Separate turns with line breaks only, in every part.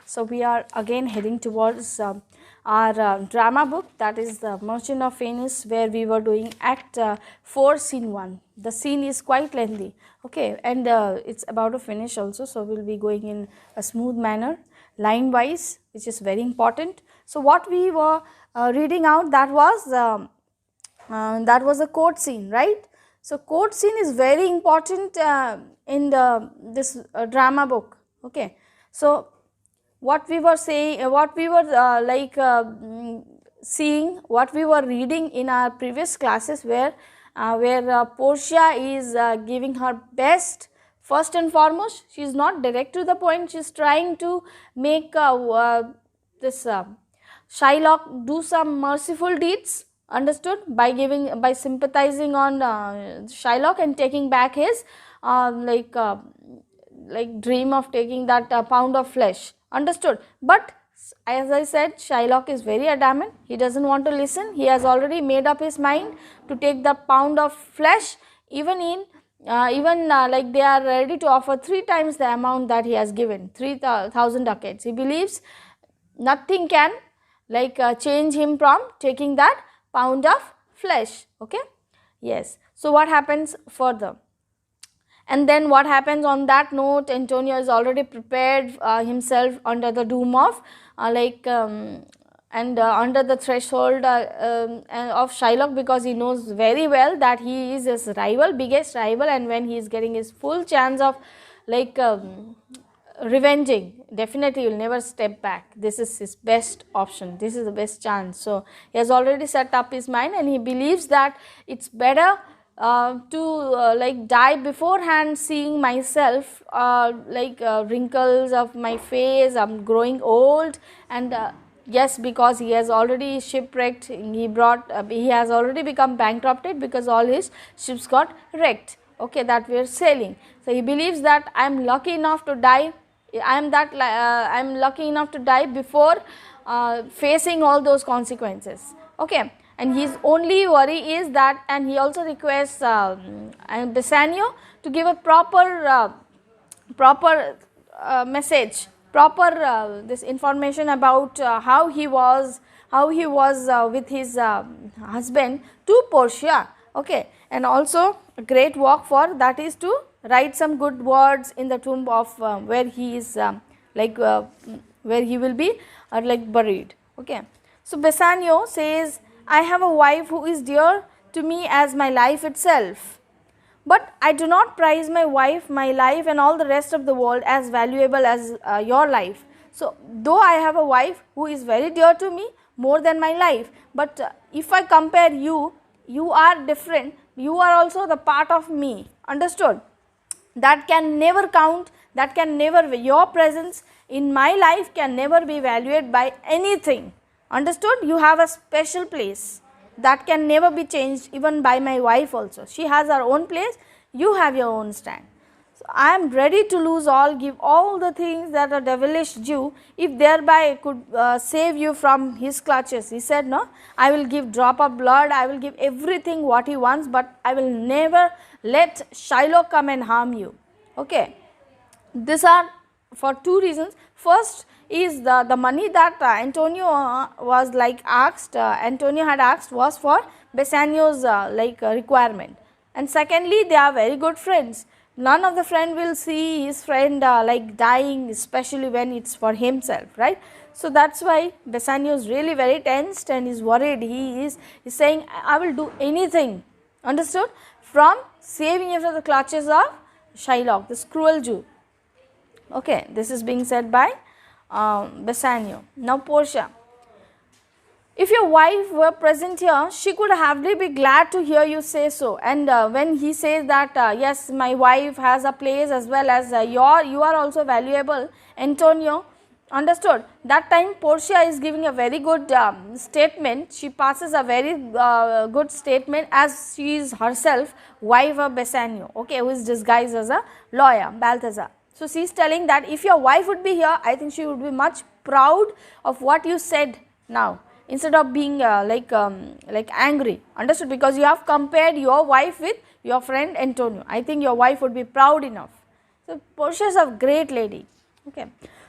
So we are again heading towards our drama book, that is the Merchant of Venice, where we were doing act 4 scene 1. The scene is quite lengthy, okay, and it's about to finish also, so we will be going in a smooth manner, line wise, which is very important. So what we were reading out, that was a court scene, right? So court scene is very important in this drama book, okay. So what we were saying, what we were seeing, what we were reading in our previous classes, where Portia is giving her best. First and foremost, she is not direct to the point, she is trying to make this Shylock do some merciful deeds, understood, by sympathizing on Shylock and taking back his dream of taking that pound of flesh, understood. But as I said, Shylock is very adamant, he does not want to listen, he has already made up his mind to take the pound of flesh, even like they are ready to offer 3 times the amount that he has given, 3,000 ducats. He believes nothing can change him from taking that pound of flesh, okay. Yes, so what happens further? And then what happens on that note, Antonio is already prepared himself under the doom of under the threshold of Shylock, because he knows very well that he is his rival, biggest rival, and when he is getting his full chance of revenging, definitely he will never step back. This is his best option, this is the best chance. So he has already set up his mind, and he believes that it's better to die beforehand, seeing myself wrinkles of my face, I'm growing old, and yes, because he has already shipwrecked, he has already become bankrupted because all his ships got wrecked, okay, that we are sailing. So he believes that I am lucky enough to die, I am lucky enough to die before facing all those consequences, okay. And his only worry is that, and he also requests Bassanio to give a proper message, proper this information about how he was with his husband to Portia, okay. And also a great work for that is to write some good words in the tomb of where he is where he will be buried, okay. So Bassanio says, I have a wife who is dear to me as my life itself, but I do not prize my wife, my life, and all the rest of the world as valuable as your life. So though I have a wife who is very dear to me, more than my life, but if I compare you, you are different, you are also the part of me, understood, that can never count, that can never, your presence in my life can never be valued by anything, understood. You have a special place that can never be changed, even by my wife also, she has her own place, you have your own stand. So I am ready to lose all, give all the things that a devilish Jew, if thereby I could save you from his clutches. He said, no, I will give drop of blood, I will give everything what he wants, but I will never let Shylock come and harm you, okay. These are for 2 reasons. First is the money that Antonio was Antonio had asked was for Bassanio's requirement, and secondly, they are very good friends. None of the friend will see his friend dying, especially when it's for himself, right. So that's why Bassanio is really very tensed and is worried. He is saying, I will do anything, understood, from saving you from the clutches of Shylock, this cruel Jew, okay. This is being said by Bassanio. Now Portia, if your wife were present here, she could hardly be glad to hear you say so. And when he says that yes, my wife has a place as well as you are also valuable, Antonio, understood, that time Portia is giving a very good statement, she passes a very good statement, as she is herself wife of Bassanio, okay, who is disguised as a lawyer, Balthazar. So she is telling that if your wife would be here, I think she would be much proud of what you said now, instead of being angry, understood, because you have compared your wife with your friend Antonio. I think your wife would be proud enough. So Portia is a great lady, okay.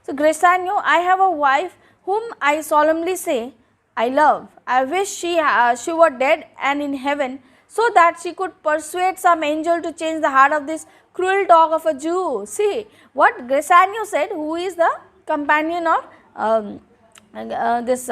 So Gressanio, I have a wife whom I solemnly say I love. I wish she were dead and in heaven, so that she could persuade some angel to change the heart of this cruel dog of a Jew. See what Gressanio said, who is the companion of this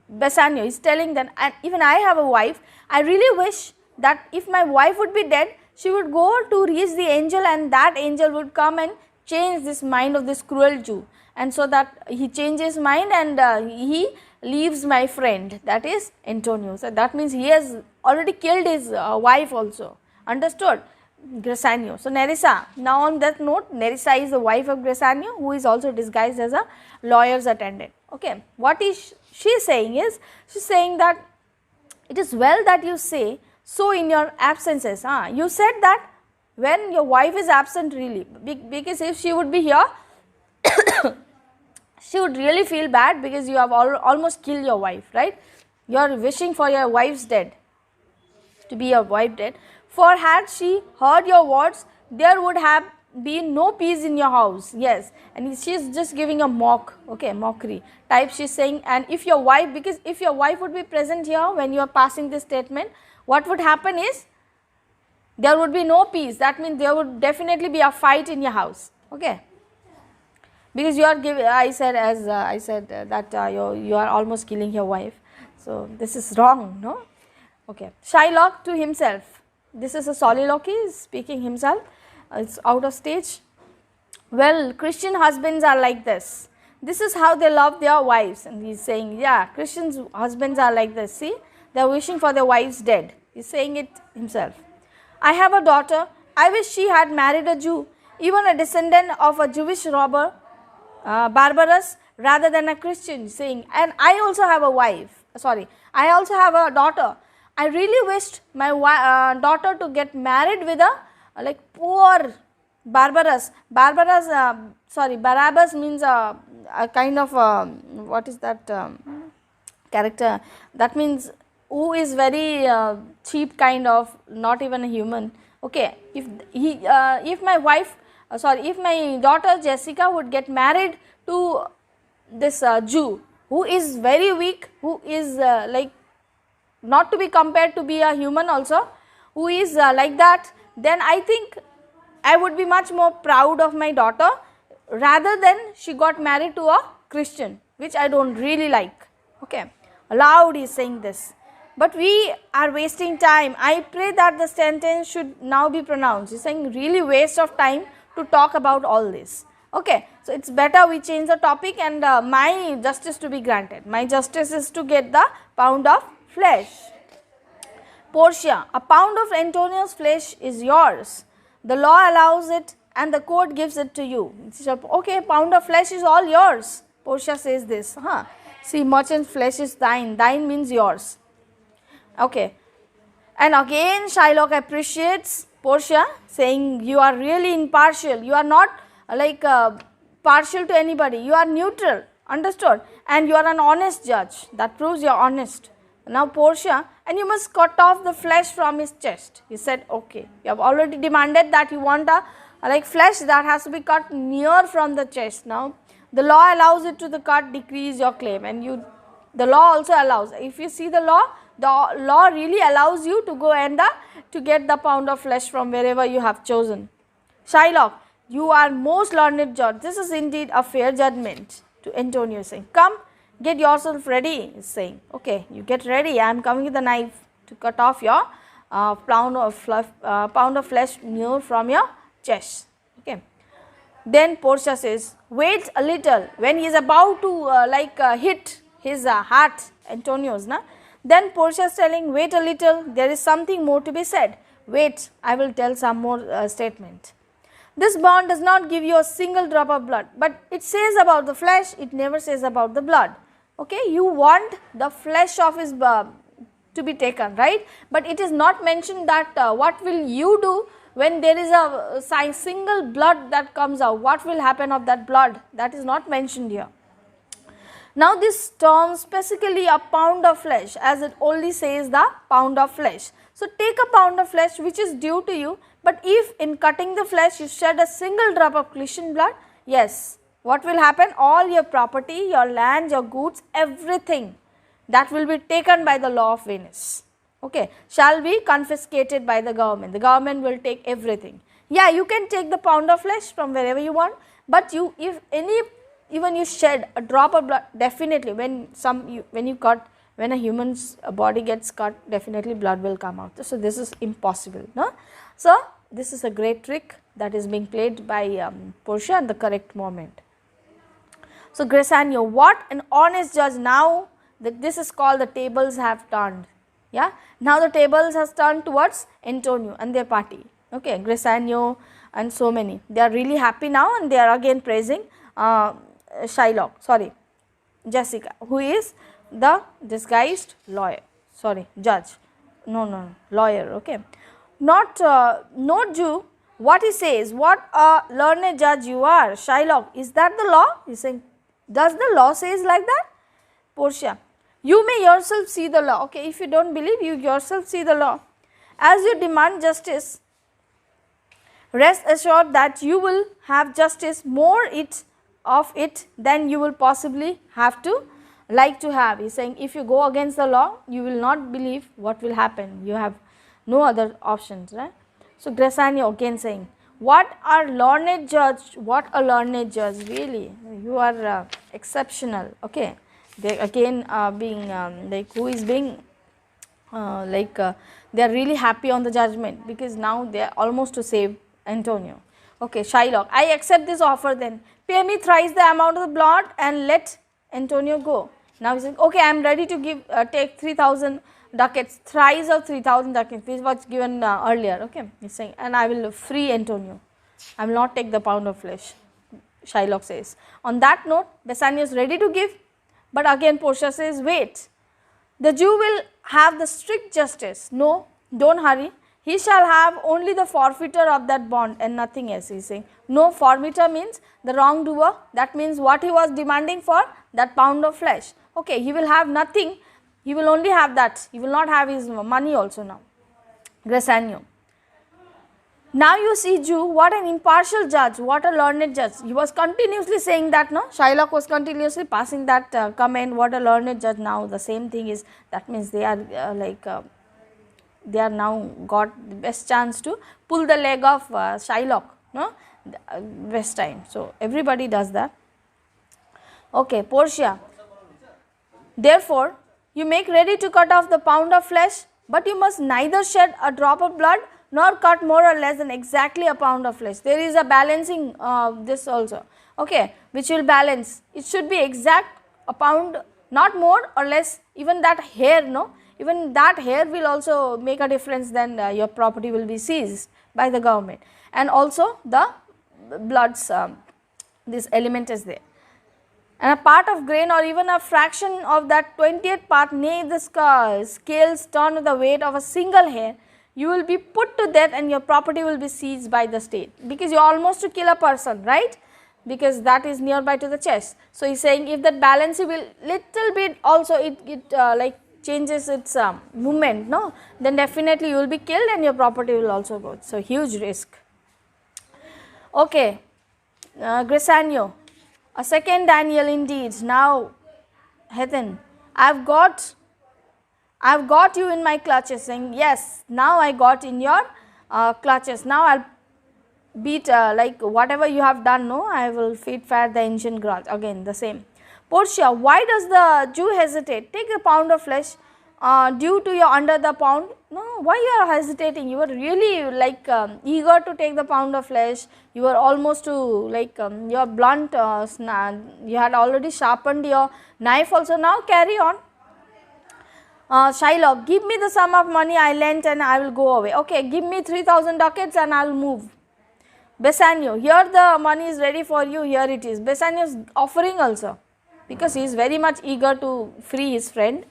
Bassanio, is telling that, and even I have a wife, I really wish that if my wife would be dead, she would go to reach the angel, and that angel would come and change this mind of this cruel Jew, and so that he changes mind and he leaves my friend, that is Antonio. So that means he has already killed his wife also. Understood? Gressanio. So Nerissa, now on that note, Nerissa is the wife of Gressanio, who is also disguised as a lawyer's attendant. Okay. What is she saying is, she is saying that it is well that you say so in your absences. You said that when your wife is absent, really, because if she would be here, she would really feel bad, because you have almost killed your wife, right? You are wishing for your wife's dead, to be your wife dead. For had she heard your words, there would have been no peace in your house. Yes, and she is just giving a mockery type. She is saying, and if your wife, because if your wife would be present here when you are passing this statement, what would happen is, there would be no peace. That means there would definitely be a fight in your house. Okay. Because you are giving, I said that you are almost killing your wife. So this is wrong, no? Okay. Shylock to himself. This is a soliloquy, speaking himself. It's out of stage. Well, Christian husbands are like this. This is how they love their wives. And he's saying, yeah, Christian husbands are like this. See, they are wishing for their wives dead. He's saying it himself. I have a daughter. I wish she had married a Jew, even a descendant of a Jewish robber, barbarous, rather than a Christian. Saying, and I also have a wife. I also have a daughter. I really wished my daughter to get married with a poor Barabbas. Barabbas means a kind of what is that character? That means who is very cheap kind of, not even a human. Okay, if my wife, if my daughter Jessica would get married to this Jew who is very weak, who is not to be compared to be a human also, who is like that, then I think I would be much more proud of my daughter, rather than she got married to a Christian, which I don't really like. Okay, aloud he is saying this. But we are wasting time. I pray that the sentence should now be pronounced. He is saying really waste of time to talk about all this. Okay, so it's better we change the topic, and my justice to be granted. My justice is to get the pound of flesh. Portia, a pound of Antonio's flesh is yours. The law allows it and the court gives it to you. Okay, pound of flesh is all yours. Portia says this. See, merchant's flesh is thine. Thine means yours. Okay. And again Shylock appreciates Portia, saying you are really impartial. You are not partial to anybody. You are neutral. Understood? And you are an honest judge. That proves you are honest. Now Portia, and you must cut off the flesh from his chest. He said, okay, you have already demanded that you want a flesh that has to be cut near from the chest. Now the law allows it to the cut, decrease your claim, and the law also allows. If you see the law really allows you to go and to get the pound of flesh from wherever you have chosen. Shylock, you are most learned judge. This is indeed a fair judgment. To Antonio saying, come, get yourself ready. He is saying, okay, you get ready. I am coming with the knife to cut off your pound of flesh near from your chest. Okay. Then Portia says, wait a little. When he is about to hit his heart, Antonio's, then Portia is telling, wait a little, there is something more to be said. Wait, I will tell some more statement. This bond does not give you a single drop of blood, but it says about the flesh, it never says about the blood. Okay, you want the flesh of his to be taken, right? But it is not mentioned that what will you do when there is a single blood that comes out. What will happen of that blood? That is not mentioned here. Now this term specifically a pound of flesh, as it only says the pound of flesh. So take a pound of flesh which is due to you, but if in cutting the flesh you shed a single drop of Christian blood, yes, what will happen? All your property, your land, your goods, everything that will be taken by the law of Venus, okay, shall be confiscated by the government. The government will take everything. Yeah, you can take the pound of flesh from wherever you want, but you, if any, even you shed a drop of blood, definitely when a human's body gets cut, definitely blood will come out. So this is impossible, no? So this is a great trick that is being played by Portia at the correct moment. So Gressanio, what an honest judge! Now that this is called the tables have turned. Yeah, now the tables has turned towards Antonio and their party. Okay, Gressanio and so many, they are really happy now, and they are again praising Jessica, who is the disguised lawyer, judge, lawyer, okay. Note Jew, what he says, what a learned judge you are, Shylock, is that the law? He is saying, does the law says like that? Portia, you may yourself see the law, okay, if you do not believe, you yourself see the law. As you demand justice, rest assured that you will have justice more of it than you will possibly have to like to have. He is saying, if you go against the law, you will not believe what will happen, you have no other options, right. So Gressanio again saying, what a learned judge, really, you are exceptional, okay. They again being like, who is being they are really happy on the judgment, because now they are almost to save Antonio. Okay, Shylock, I accept this offer then, pay me thrice the amount of the blood and let Antonio go. Now he says, okay, I am ready to give take 3,000 ducats, thrice of 3,000 ducats, this was given earlier, okay. He is saying, and I will free Antonio, I will not take the pound of flesh, Shylock says. On that note, Bassanio is ready to give, but again Portia says, wait, the Jew will have the strict justice, no, do not hurry, he shall have only the forfeiture of that bond and nothing else. He is saying, no, forfeiture means the wrongdoer, that means what he was demanding for, that pound of flesh, okay, he will have nothing, he will only have that, he will not have his money also now. Gressanio, now you see Jew, what an impartial judge, what a learned judge. He was continuously saying that, no, Shylock was continuously passing that comment, what a learned judge. Now the same thing is, that means they are they are now got the best chance to pull the leg of Shylock, no, best time. So everybody does that. Okay, Portia, therefore you make ready to cut off the pound of flesh, but you must neither shed a drop of blood nor cut more or less than exactly a pound of flesh. There is a balancing this also, okay, which will balance. It should be exact, a pound, not more or less. Even that hair, no, even that hair will also make a difference, then your property will be seized by the government. And also the bloods, this element is there. And a part of grain or even a fraction of that 20th part, nay the scales turn the weight of a single hair, you will be put to death and your property will be seized by the state, because you are almost to kill a person, right, because that is nearby to the chest. So he is saying, if that balance will little bit also it like changes its movement, no, then definitely you will be killed and your property will also go. So huge risk. Okay, Gressanio, a second Daniel indeed. Now Hethan, I have got you in my clutches, saying, yes, now I got in your clutches, now I will beat like whatever you have done, no, I will feed fire the ancient grudge. Again the same. Portia, why does the Jew hesitate? Take a pound of flesh due to your under the pound. No, why you are hesitating? You were really like eager to take the pound of flesh, you were almost to like your blunt, you had already sharpened your knife also, now carry on. Shylock, give me the sum of money I lent and I will go away. Okay, give me 3,000 ducats and I will move. Bassanio, here the money is ready for you, here it is. Bassanio is offering also, because he is very much eager to free his friend.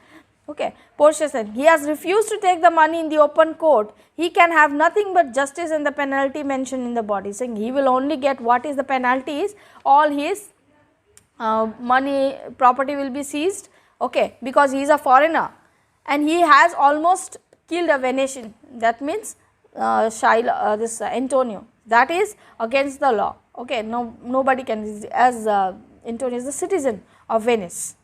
Okay, Portia said, he has refused to take the money in the open court, he can have nothing but justice and the penalty mentioned in the body, saying he will only get what is the penalty is, all his money, property will be seized, okay, because he is a foreigner and he has almost killed a Venetian, that means this Antonio, that is against the law, Okay, no, nobody can, as Antonio is the citizen of Venice.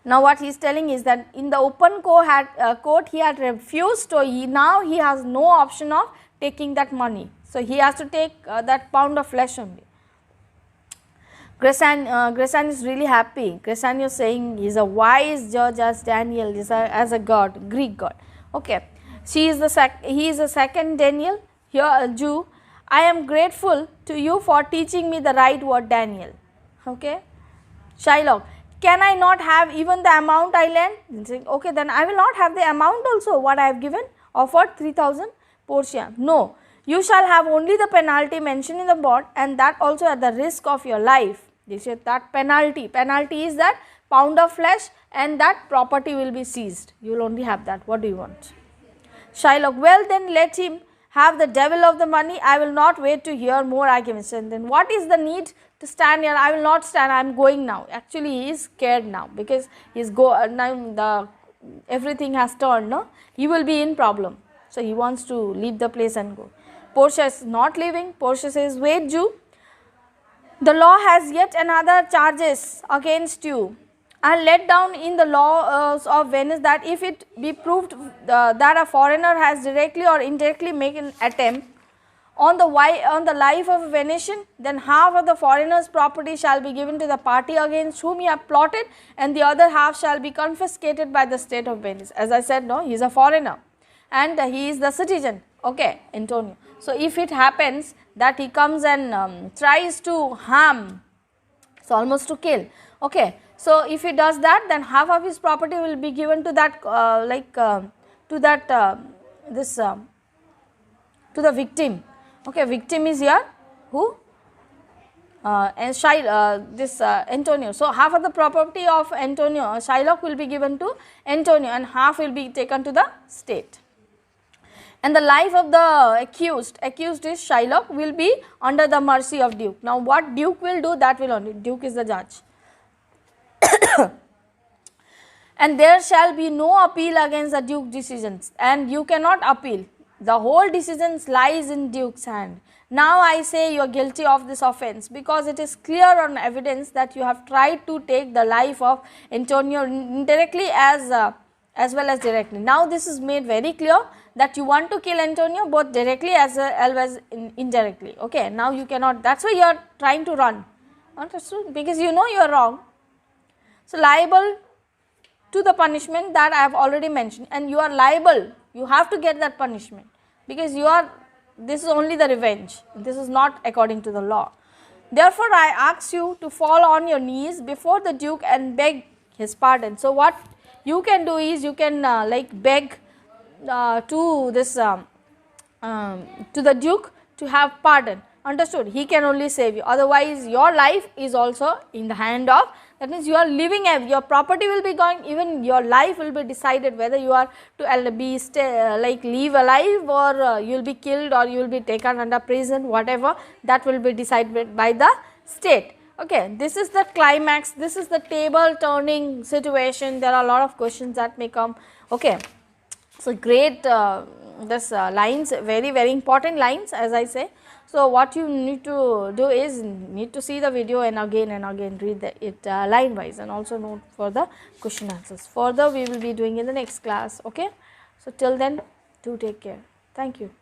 Now what he is telling is that in the open court he had refused, so now he has no option of taking that money. So he has to take that pound of flesh only. Grasan is really happy. Grasan is saying he is a wise judge as Daniel is as a god, Greek god. Okay, he is the second Daniel, here a Jew. I am grateful to you for teaching me the right word, Daniel. Okay, Shylock, can I not have even the amount I lent? Okay, then I will not have the amount also what I have given, offered 3000 Portia. No, you shall have only the penalty mentioned in the bond, and that also at the risk of your life. They said that penalty is that pound of flesh, and that property will be seized. You will only have that. What do you want? Shylock, well then let him have the devil of the money. I will not wait to hear more arguments. And then what is the need to stand here? I will not stand. I am going now. Actually, he is scared now because he is now everything has turned. No, he will be in problem. So he wants to leave the place and go. Portia is not leaving. Portia says, wait, Jew. The law has yet another charges against you. And let down in the laws of Venice that if it be proved that a foreigner has directly or indirectly made an attempt on the life of a Venetian, then half of the foreigner's property shall be given to the party against whom he have plotted, and the other half shall be confiscated by the state of Venice. As I said, no, he is a foreigner and he is the citizen. Okay, Antonio. So if it happens that he comes and tries to harm, so almost to kill. Okay. So if he does that, then half of his property will be given to that to the victim. Okay, victim is here who Antonio. So half of the property of Antonio, Shylock, will be given to Antonio, and half will be taken to the state. And the life of the accused is Shylock, will be under the mercy of Duke. Now what Duke will do, that will only, Duke is the judge. And there shall be no appeal against the Duke's decisions, and you cannot appeal. The whole decision lies in Duke's hand. Now I say you are guilty of this offence, because it is clear on evidence that you have tried to take the life of Antonio indirectly as well as directly. Now this is made very clear that you want to kill Antonio both directly as well as indirectly. Okay, now you cannot, that is why you are trying to run, because you know you are wrong. So liable to the punishment that I have already mentioned, and you are liable, you have to get that punishment, because this is only the revenge, this is not according to the law. Therefore I ask you to fall on your knees before the Duke and beg his pardon. So what you can do is, you can beg to the Duke to have pardon. Understood? He can only save you, otherwise your life is also in the hand of, that means you are living, your property will be going, even your life will be decided whether you are to be live alive, or you will be killed, or you will be taken under prison, whatever, that will be decided by the state. Okay, this is the climax, this is the table turning situation. There are a lot of questions that may come. Okay, so great lines, very important lines, as I say. So what you need to do is, need to see the video and again read it line wise, and also note for the question answers. Further we will be doing in the next class. Okay, so till then, do take care. Thank you.